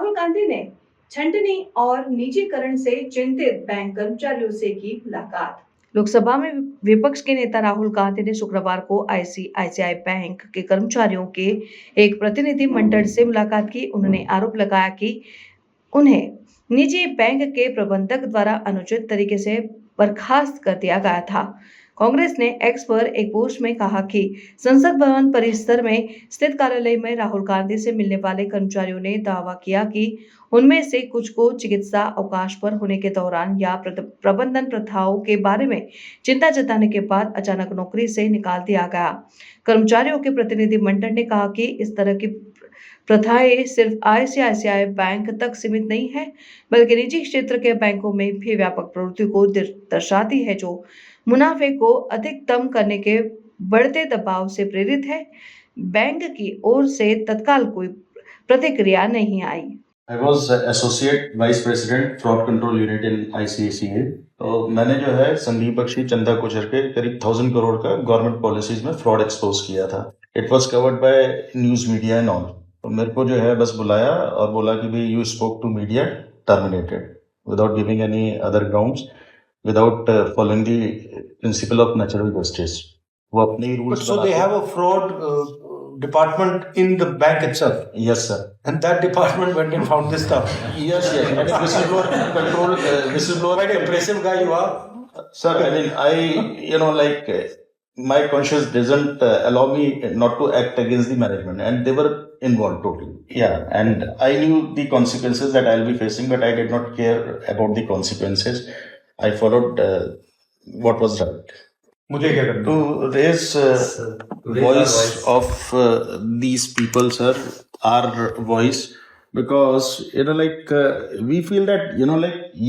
राहुल गांधी ने छंटनी और निजीकरण से चिंतित बैंक कर्मचारियों से की मुलाकात। लोकसभा में विपक्ष के नेता राहुल गांधी ने शुक्रवार को आईसीआईसीआई बैंक के कर्मचारियों के एक प्रतिनिधि मंडल से मुलाकात की। उन्होंने आरोप लगाया कि उन्हें निजी बैंक के प्रबंधक द्वारा अनुचित तरीके से बर्खास्त कर दिया गया था। कांग्रेस ने एक्स पर एक पोस्ट में कहा कि संसद भवन परिसर में स्थित कार्यालय में राहुल गांधी से मिलने वाले कर्मचारियों ने दावा किया कि उनमें से कुछ को चिकित्सा अवकाश पर होने के दौरान या प्रबंधन प्रथाओं के बारे में चिंता जताने के बाद अचानक नौकरी से निकाल दिया गया। कर्मचारियों के प्रतिनिधि मंडल ने कहा कि इस तरह की प्रथाएं सिर्फ आईसीआईसीआई बैंक तक सीमित नहीं है, बल्कि निजी क्षेत्र के बैंकों में भी व्यापक प्रवृत्ति को दर्शाती है, जो मुनाफे को अधिकतम करने के बढ़ते दबाव से प्रेरित है। बैंक की ओर से तत्काल कोई प्रतिक्रिया नहीं आई। I was associate vice president fraud control unit in ICICI. तो मैंने जो है संदीप बख्शी, चंदा कोचर के करीब 1000 करोड़ का गवर्नमेंट पॉलिसीज में फ्रॉड एक्सपोज किया था। It was covered by news media and all. तो मेरे को जो है बस बुलाया और बोला कि भाई you spoke to media, terminated without giving any other grounds, without following the principle of natural justice. वो अपने ही rules. So they have a fraud department in the bank itself. Yes, sir. And that department went and found this stuff. Yes. And whistleblower control, whistleblower. Quite impressive guy you are. Sir, I mean, my conscience doesn't allow me not to act against the management, and they were involved totally. Yeah, and I knew the consequences that I'll be facing, but I did not care about the consequences. I followed what was right. मुझे क्या करना? To raise voice of these people, sir, our voice, because we feel that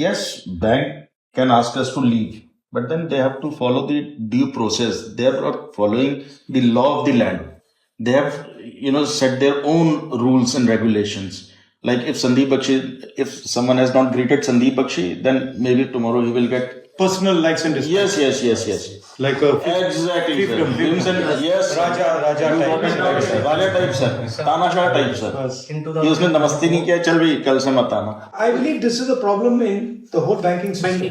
yes, bank can ask us to leave, but then they have to follow the due process. They are not following the law of the land. They have set their own rules and regulations. Like if someone has not greeted Sandeep Bakshi, then maybe tomorrow he will get personal likes and dislikes. Yes. Like Exactly, fiefdom. Yes, Raja type. Raja type, sir. Tanasha type, sir. कि उसने नमस्ते नहीं किया, चल भाई कल से मत आना. I believe this is a problem in the whole banking system.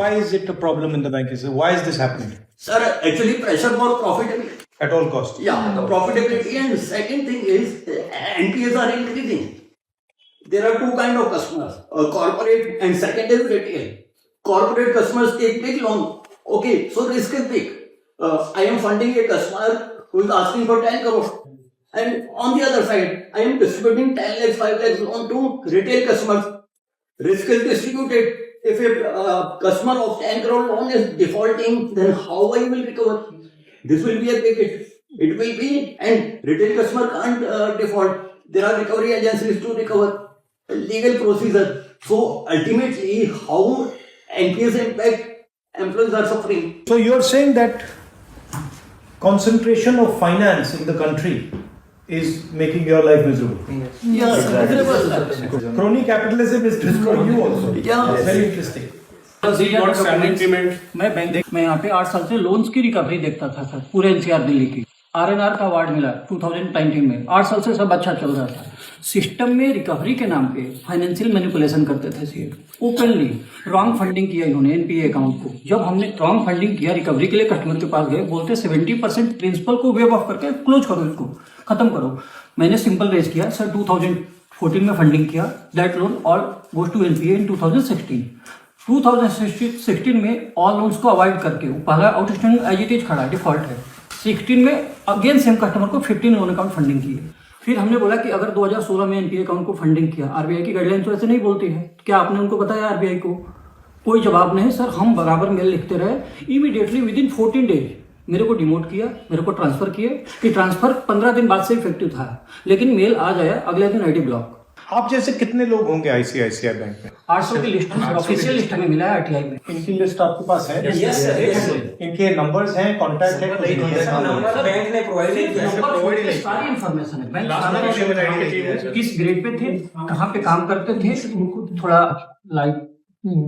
Why is it a problem in the banking system? Why is this happening? Sir, actually pressure for profitability. At all costs. Yeah, the profitability. And second thing is NPAs are increasing. There are two kind of customers, corporate and second is retail. Corporate customers take big loan. Okay, so risk is big. I am funding a customer who is asking for 10 crore. And on the other side, I am distributing 10 lakhs, 5 lakhs loan to retail customers. Risk is distributed. If a customer of 10 crore loan is defaulting, then how I will recover? This will be a big hit. It will be, and retail customer can't default. There are recovery agencies to recover. Legal procedure. So ultimately, how NPS impact employees are suffering. So you're saying that concentration of finance in the country is making your life miserable. Yes, exactly. Crony capitalism is destroying you also. Yeah. Very interesting. मैं यहाँ पे 8 साल से loans की recovery देखता था sir, पूरे NCR Delhi की। आरएनआर का अवार्ड मिला 2019 में। 8 साल से सब अच्छा चल रहा था। सिस्टम में रिकवरी के नाम पे फाइनेंशियल मैनिपुलेशन करते थे सीए, ओपनली रॉन्ग फंडिंग किया इन्होंने एनपीए अकाउंट को। जब हमने रॉन्ग फंडिंग किया, रिकवरी के लिए कस्टमर के पास गए, बोलते 70% प्रिंसिपल को वेव ऑफ करके क्लोज करो, इसको खत्म करो। मैंने सिंपल रेज किया सर, 2014 में फंडिंग किया, that loan all goes to NPA in 2016 में ऑल लोन्स को अवॉइड करके पहला आउटस्टैंडिंग एज इट इज खड़ा है, डिफॉल्ट है। 16 में अगेन सेम कस्टमर को 15 लोन अकाउंट फंडिंग की है। फिर हमने बोला कि अगर 2016 में एनपीए अकाउंट को फंडिंग किया, आरबीआई की गाइडलाइन तो ऐसे नहीं बोलती है, क्या आपने उनको बताया आरबीआई को? कोई जवाब नहीं सर। हम बराबर मेल लिखते रहे। इमीडिएटली विदिन 14 डेज मेरे को डिमोट किया, मेरे को ट्रांसफर किए कि ट्रांसफर 15 दिन बाद से इफेक्टिव था, लेकिन मेल आ जाया अगले दिन आईडी ब्लॉक। आप जैसे कितने लोग होंगे आईसीआईसीआई बैंक में? 800 की लिस्ट ऑफिशियल लिस्ट में मिला है आरटीआई में। इनकी लिस्ट आपके पास है? Yes sir. इनके नंबर्स हैं, कॉन्टैक्ट है? बैंक ने प्रोवाइड नहीं, सारी इंफॉर्मेशन है। बैंक किस ग्रेड पे थे, कहाँ पे काम करते थे, थोड़ा लाइव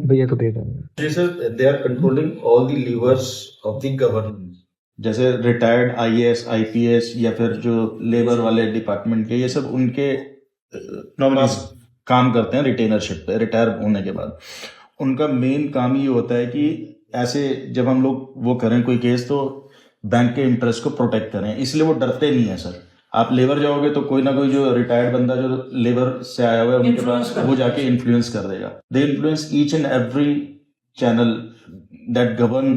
भैया तो दे देंगे। जैसे they are controlling all the levers of the government, जैसे रिटायर्ड आईएएस आईपीएस या फिर जो लेबर वाले डिपार्टमेंट के, ये सब उनके Nominees. काम करते हैं रिटेनरशिप पे रिटायर होने के बाद, उनका मेन काम ये होता है कि ऐसे जब हम लोग वो करें कोई केस तो बैंक के इंटरेस्ट को प्रोटेक्ट करें, इसलिए वो डरते नहीं है सर। आप लेबर जाओगे तो कोई ना कोई जो रिटायर्ड बंदा जो लेबर से आया हुआ है उनके पास वो जाके इन्फ्लुएंस कर देगा। They influence each and every channel that govern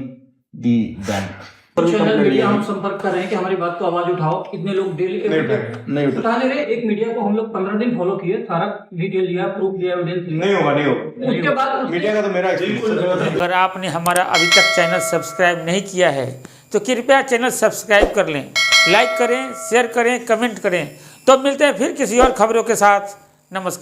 the bank. Channel media हम संपर्क कर रहे हैं कि हमारी बात को आवाज उठाओ, इतने लोग डेली नहीं उठा ले रहे। एक मीडिया को हम लोग 15 दिन फॉलो किए, सारा डिटेल लिया, प्रूफ लिया, एविडेंस लिया, नहीं होगा। उसके बाद मीडिया का तो मेरा एक्सपीरियंस। अगर आपने हमारा अभी तक चैनल सब्सक्राइब नहीं किया है तो कृपया चैनल सब्सक्राइब कर लें, लाइक करें, शेयर करें, कमेंट करें। तो मिलते हैं फिर किसी और खबरों के साथ। नमस्कार।